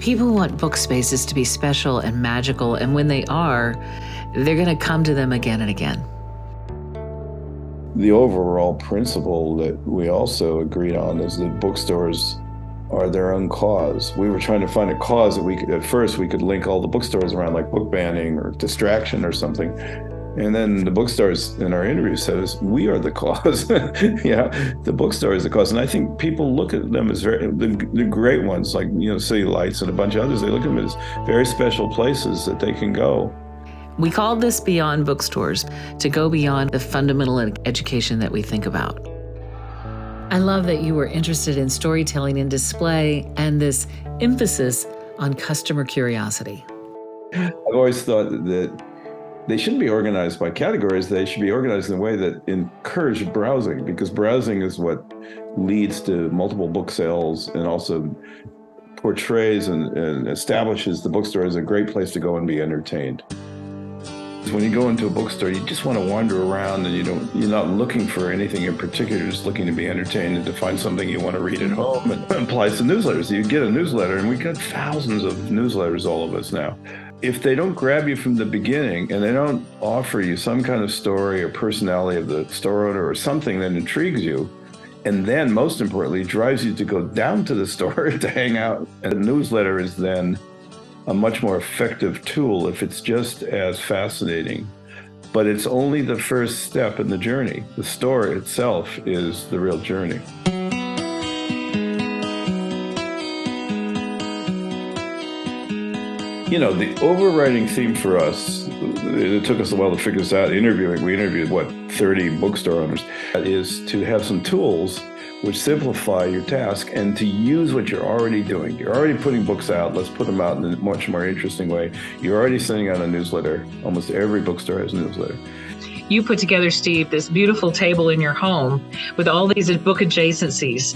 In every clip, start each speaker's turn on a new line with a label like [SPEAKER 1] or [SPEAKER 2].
[SPEAKER 1] People want book spaces to be special and magical, and when they are, they're going to come to them again and again.
[SPEAKER 2] The overall principle that we also agreed on is that bookstores are their own cause. We were trying to find a cause that at first we could link all the bookstores around, like book banning or distraction or something. And then the bookstores in our interview said, we are the cause. The bookstore is the cause. And I think people look at them as the great ones, like, City Lights and a bunch of others, they look at them as very special places that they can go.
[SPEAKER 1] We called this Beyond Bookstores, to go beyond the fundamental education that we think about. I love that you were interested in storytelling and display and this emphasis on customer curiosity.
[SPEAKER 2] I've always thought that they shouldn't be organized by categories. They should be organized in a way that encourage browsing, because browsing is what leads to multiple book sales and also portrays and establishes the bookstore as a great place to go and be entertained. When you go into a bookstore, you just want to wander around, and you're not looking for anything in particular, you're just looking to be entertained and to find something you want to read at home. And that applies to newsletters. You get a newsletter, and we got thousands of newsletters, all of us now. If they don't grab you from the beginning and they don't offer you some kind of story or personality of the store owner or something that intrigues you, and then most importantly, drives you to go down to the store to hang out, and the newsletter is then a much more effective tool if it's just as fascinating. But it's only the first step in the journey. The store itself is the real journey. The overriding theme for us, it took us a while to figure this out, we interviewed 30 bookstore owners, is to have some tools which simplify your task and to use what you're already doing. You're already putting books out. Let's put them out in a much more interesting way. You're already sending out a newsletter. Almost every bookstore has a newsletter.
[SPEAKER 3] You put together, Steve, this beautiful table in your home with all these book adjacencies,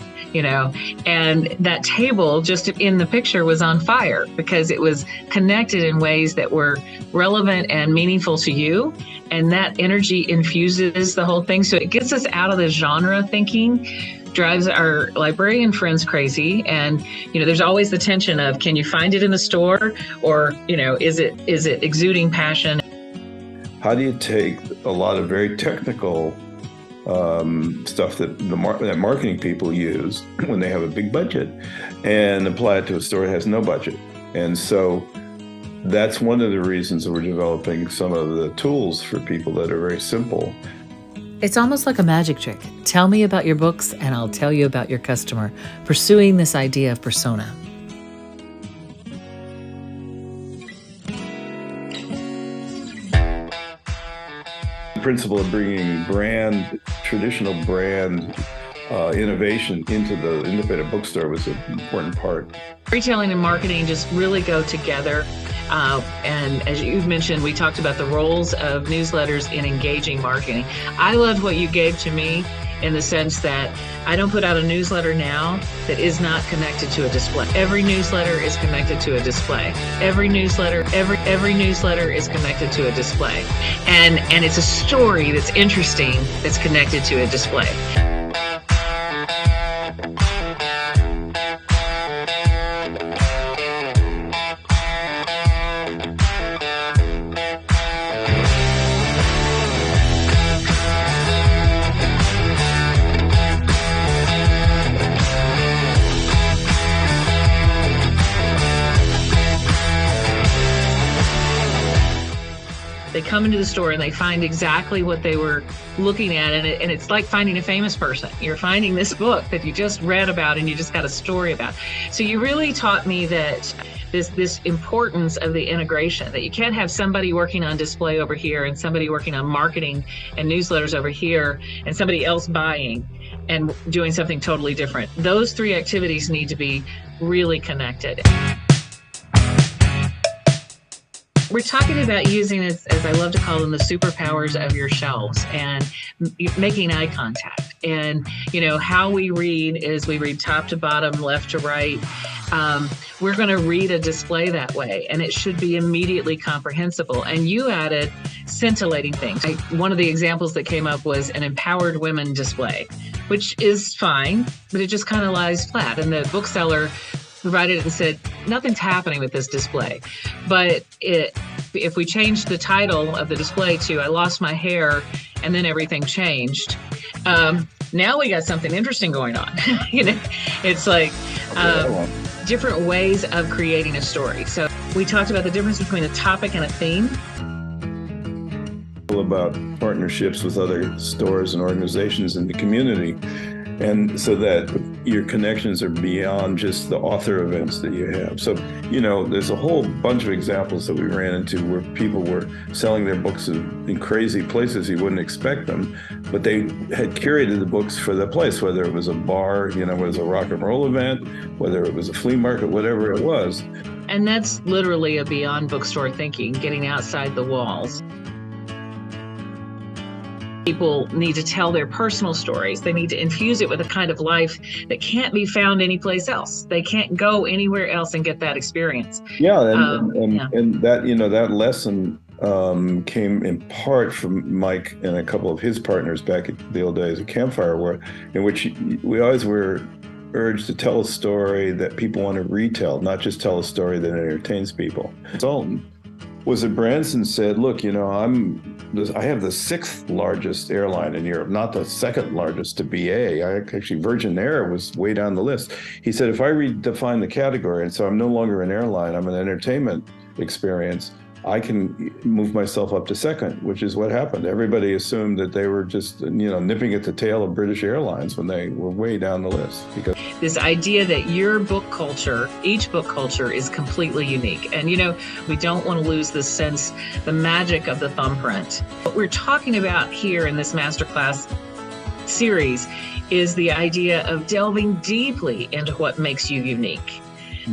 [SPEAKER 3] and that table just in the picture was on fire because it was connected in ways that were relevant and meaningful to you. And that energy infuses the whole thing. So it gets us out of the genre thinking, drives our librarian friends crazy. And, there's always the tension of, can you find it in the store? Or, is it exuding passion?
[SPEAKER 2] How do you take a lot of very technical stuff that that marketing people use when they have a big budget and apply it to a store that has no budget? And so that's one of the reasons that we're developing some of the tools for people that are very simple.
[SPEAKER 1] It's almost like a magic trick. Tell me about your books and I'll tell you about your customer, pursuing this idea of persona.
[SPEAKER 2] The principle of bringing traditional brand innovation into the independent bookstore was an important part.
[SPEAKER 3] Retailing and marketing just really go together. And as you've mentioned, we talked about the roles of newsletters in engaging marketing. I loved what you gave to me in the sense that I don't put out a newsletter now that is not connected to a display. Every newsletter is connected to a display. Every newsletter is connected to a display. And it's a story that's interesting that's connected to a display. They come into the store and they find exactly what they were looking at, and it's like finding a famous person. You're finding this book that you just read about and you just got a story about. So you really taught me that this importance of the integration, that you can't have somebody working on display over here and somebody working on marketing and newsletters over here and somebody else buying and doing something totally different. Those three activities need to be really connected. We're talking about using, as I love to call them, the superpowers of your shelves and making eye contact. And, how we read is we read top to bottom, left to right. We're going to read a display that way, and it should be immediately comprehensible. And you added scintillating things. One of the examples that came up was an empowered women display, which is fine, but it just kind of lies flat. And the bookseller provided it and said, nothing's happening with this display. But if we changed the title of the display to I Lost My Hair and then everything changed, now we got something interesting going on. It's like different ways of creating a story. So we talked about the difference between a topic and a theme.
[SPEAKER 2] About partnerships with other stores and organizations in the community, and so that your connections are beyond just the author events that you have. So, there's a whole bunch of examples that we ran into where people were selling their books in crazy places you wouldn't expect them, but they had curated the books for the place, whether it was a bar, whether it was a rock and roll event, whether it was a flea market, whatever it was.
[SPEAKER 3] And that's literally a beyond bookstore thinking, getting outside the walls. People need to tell their personal stories. They need to infuse it with a kind of life that can't be found anyplace else. They can't go anywhere else and get that experience.
[SPEAKER 2] Yeah, and that that lesson came in part from Mike and a couple of his partners back in the old days at Campfire, in which we always were urged to tell a story that people want to retell, not just tell a story that entertains people. Sultan was that Branson said, look, I have the 6th largest airline in Europe, not the 2nd largest to BA. Actually, Virgin Air was way down the list. He said, if I redefine the category, and so I'm no longer an airline, I'm an entertainment experience, I can move myself up to 2nd, which is what happened. Everybody assumed that they were just, nipping at the tail of British Airlines when they were way down the list. Because
[SPEAKER 3] this idea that your book culture, each book culture, is completely unique. And, we don't want to lose the sense, the magic of the thumbprint. What we're talking about here in this masterclass series is the idea of delving deeply into what makes you unique.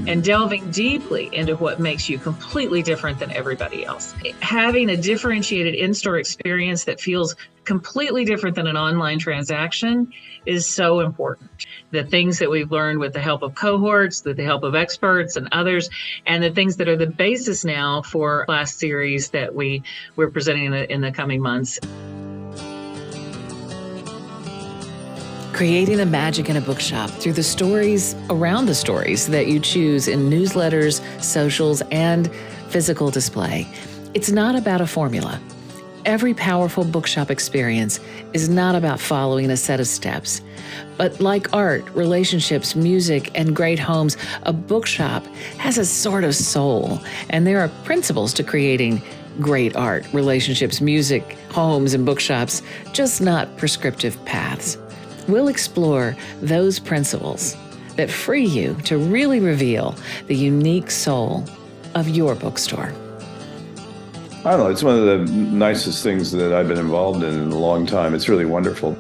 [SPEAKER 3] And delving deeply into what makes you completely different than everybody else. Having a differentiated in-store experience that feels completely different than an online transaction is so important. The things that we've learned with the help of cohorts, with the help of experts and others, and the things that are the basis now for class series that we're presenting in the coming months.
[SPEAKER 1] Creating the magic in a bookshop through the stories around the stories that you choose in newsletters, socials, and physical display. It's not about a formula. Every powerful bookshop experience is not about following a set of steps. But like art, relationships, music, and great homes, a bookshop has a sort of soul, and there are principles to creating great art, relationships, music, homes, and bookshops, just not prescriptive paths. We'll explore those principles that free you to really reveal the unique soul of your bookstore.
[SPEAKER 2] I don't know, it's one of the nicest things that I've been involved in a long time. It's really wonderful.